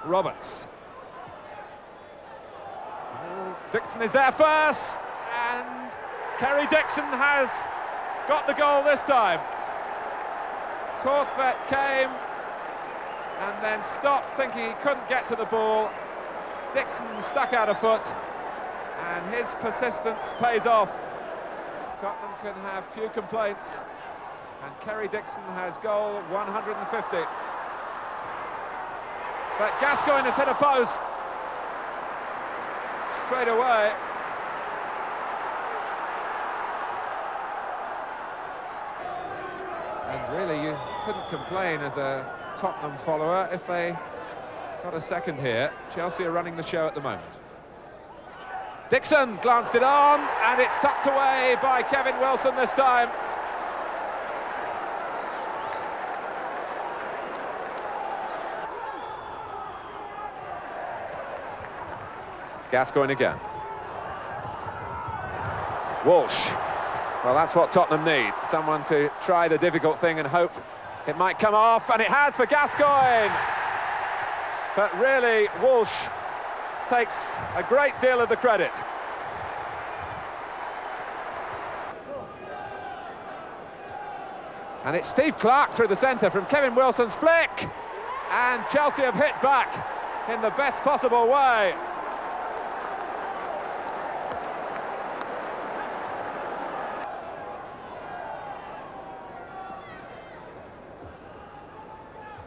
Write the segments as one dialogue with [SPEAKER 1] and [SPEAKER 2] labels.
[SPEAKER 1] Roberts. Dixon is there first, and Kerry Dixon has got the goal this time. Torsvet came and then stopped, thinking he couldn't get to the ball. Dixon stuck out a foot, and his persistence pays off. Tottenham can have few complaints, and Kerry Dixon has goal 150. But Gascoigne has hit a post straight away. And really, you couldn't complain as a Tottenham follower if they got a second here. Chelsea are running the show at the moment. Dixon glanced it on, and it's tucked away by Kevin Wilson this time. Gascoigne again. Walsh. Well, that's what Tottenham need. Someone to try the difficult thing and hope it might come off, and it has for Gascoigne. But really, Walsh takes a great deal of the credit. And it's Steve Clarke through the centre from Kevin Wilson's flick. And Chelsea have hit back in the best possible way.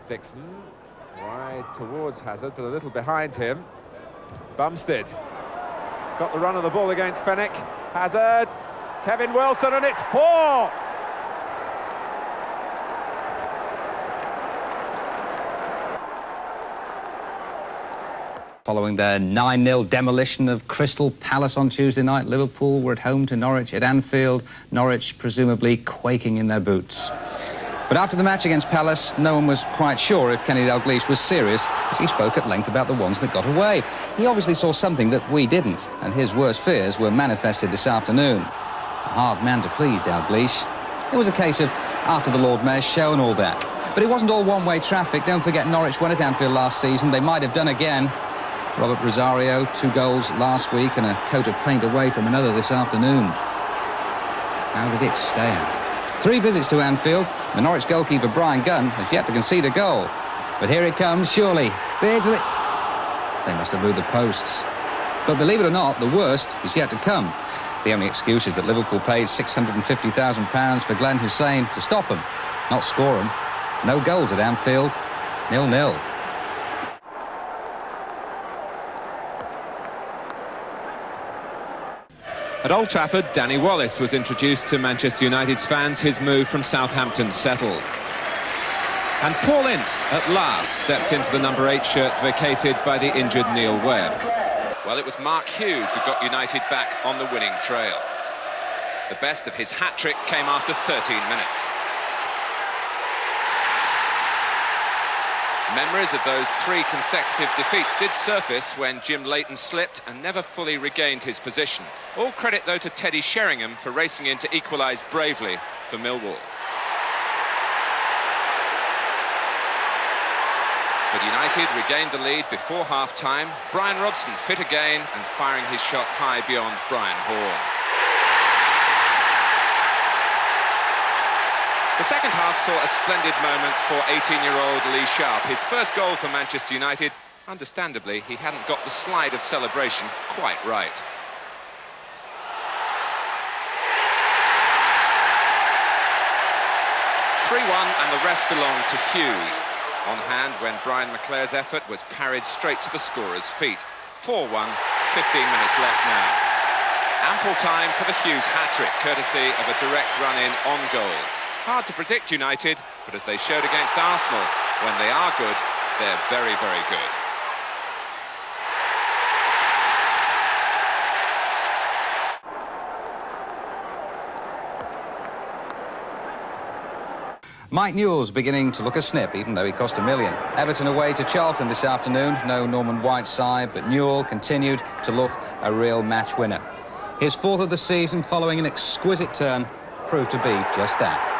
[SPEAKER 1] Dixon, wide towards Hazard, but a little behind him. Bumstead got the run of the ball against Fenwick. Hazard, Kevin Wilson, and it's 4!
[SPEAKER 2] Following their 9-0 demolition of Crystal Palace on Tuesday night, Liverpool were at home to Norwich at Anfield, Norwich presumably quaking in their boots. But after the match against Palace, no one was quite sure if Kenny Dalglish was serious, as he spoke at length about the ones that got away. He obviously saw something that we didn't, and his worst fears were manifested this afternoon. A hard man to please, Dalglish. It was a case of after the Lord Mayor's show and all that. But it wasn't all one-way traffic. Don't forget Norwich won at Anfield last season. They might have done again. Robert Rosario, 2 goals last week and a coat of paint away from another this afternoon. How did it stand? 3 visits to Anfield. The Norwich goalkeeper Brian Gunn has yet to concede a goal. But here it comes, surely. Beardsley. They must have moved the posts. But believe it or not, the worst is yet to come. The only excuse is that Liverpool paid £650,000 for Glenn Hussein to stop him, not score him. No goals at Anfield. 0-0.
[SPEAKER 1] At Old Trafford, Danny Wallace was introduced to Manchester United's fans. His move from Southampton settled. And Paul Ince, at last, stepped into the number 8 shirt vacated by the injured Neil Webb. Well, it was Mark Hughes who got United back on the winning trail. The best of his hat-trick came after 13 minutes. Memories of those 3 consecutive defeats did surface when Jim Leighton slipped and never fully regained his position. All credit, though, to Teddy Sheringham for racing in to equalise bravely for Millwall. But United regained the lead before half-time. Brian Robson fit again and firing his shot high beyond Brian Horn. The second half saw a splendid moment for 18-year-old Lee Sharp. His first goal for Manchester United. Understandably, he hadn't got the slide of celebration quite right. (3-1) and the rest belonged to Hughes. On hand when Brian McClare's effort was parried straight to the scorer's feet. 4-1, 15 minutes left now. Ample time for the Hughes hat-trick, courtesy of a direct run-in on goal. Hard to predict United, but as they showed against Arsenal, when they are good, they're very, very good.
[SPEAKER 2] Mike Newell's beginning to look a snip, even though he cost £1 million. Everton away to Charlton this afternoon. No Norman Whiteside, but Newell continued to look a real match winner. His 4th of the season, following an exquisite turn, proved to be just that.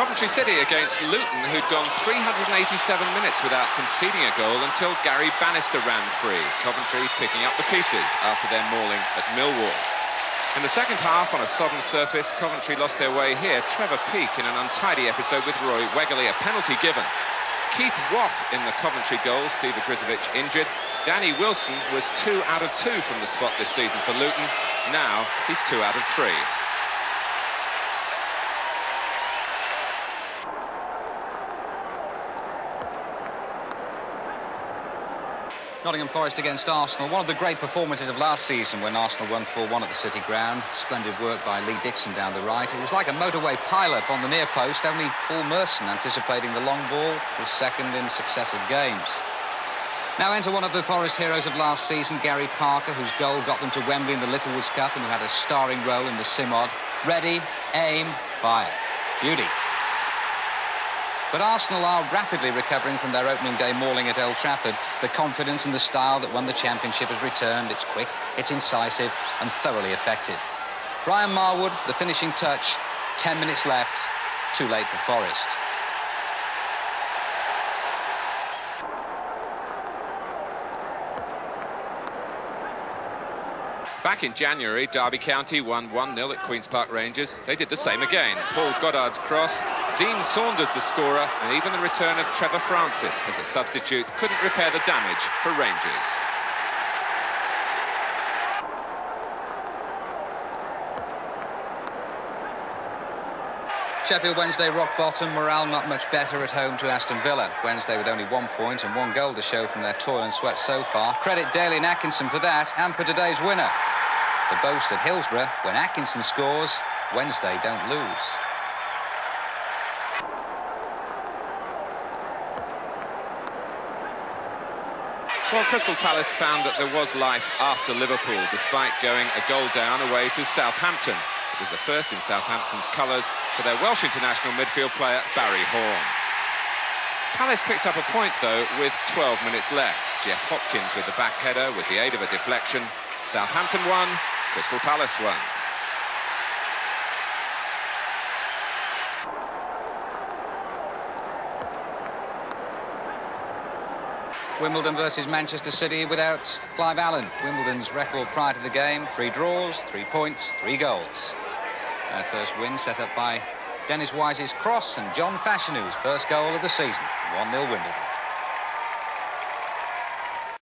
[SPEAKER 1] Coventry City against Luton, who'd gone 387 minutes without conceding a goal until Gary Bannister ran free. Coventry picking up the pieces after their mauling at Millwall. In the second half, on a sodden surface, Coventry lost their way here. Trevor Peake in an untidy episode with Roy Wegerle, a penalty given. Keith Waugh in the Coventry goal, Steve Ogrizovic injured. Danny Wilson was 2 out of 2 from the spot this season for Luton. Now he's 2 out of 3.
[SPEAKER 2] Nottingham Forest against Arsenal. One of the great performances of last season when Arsenal won 4-1 at the City Ground. Splendid work by Lee Dixon down the right. It was like a motorway pile-up on the near post, only Paul Merson anticipating the long ball, his second in successive games. Now enter one of the Forest heroes of last season, Gary Parker, whose goal got them to Wembley in the Littlewoods Cup and who had a starring role in the Simod. Ready, aim, fire. Beauty. But Arsenal are rapidly recovering from their opening day mauling at Old Trafford. The confidence and the style that won the championship has returned. It's quick, it's incisive and thoroughly effective. Brian Marwood, the finishing touch, 10 minutes left, too late for Forest.
[SPEAKER 1] Back in January, Derby County won 1-0 at Queen's Park Rangers. They did the same again. Paul Goddard's cross, Dean Saunders the scorer, and even the return of Trevor Francis as a substitute couldn't repair the damage for Rangers.
[SPEAKER 2] Sheffield Wednesday rock bottom, morale not much better at home to Aston Villa. Wednesday with only 1 point and 1 goal to show from their toil and sweat so far. Credit Daly and Atkinson for that and for today's winner. The boast at Hillsborough, when Atkinson scores, Wednesday don't lose.
[SPEAKER 1] Well, Crystal Palace found that there was life after Liverpool, despite going a goal down away to Southampton. It was the first in Southampton's colours for their Welsh international midfield player, Barry Horn. Palace picked up a point, though, with 12 minutes left. Jeff Hopkins with the back header with the aid of a deflection. Southampton won, Crystal Palace won.
[SPEAKER 2] Wimbledon versus Manchester City without Clive Allen. Wimbledon's record prior to the game, 3 draws, 3 points, 3 goals. Their first win set up by Dennis Wise's cross and John Fashionu's first goal of the season. 1-0 Wimbledon.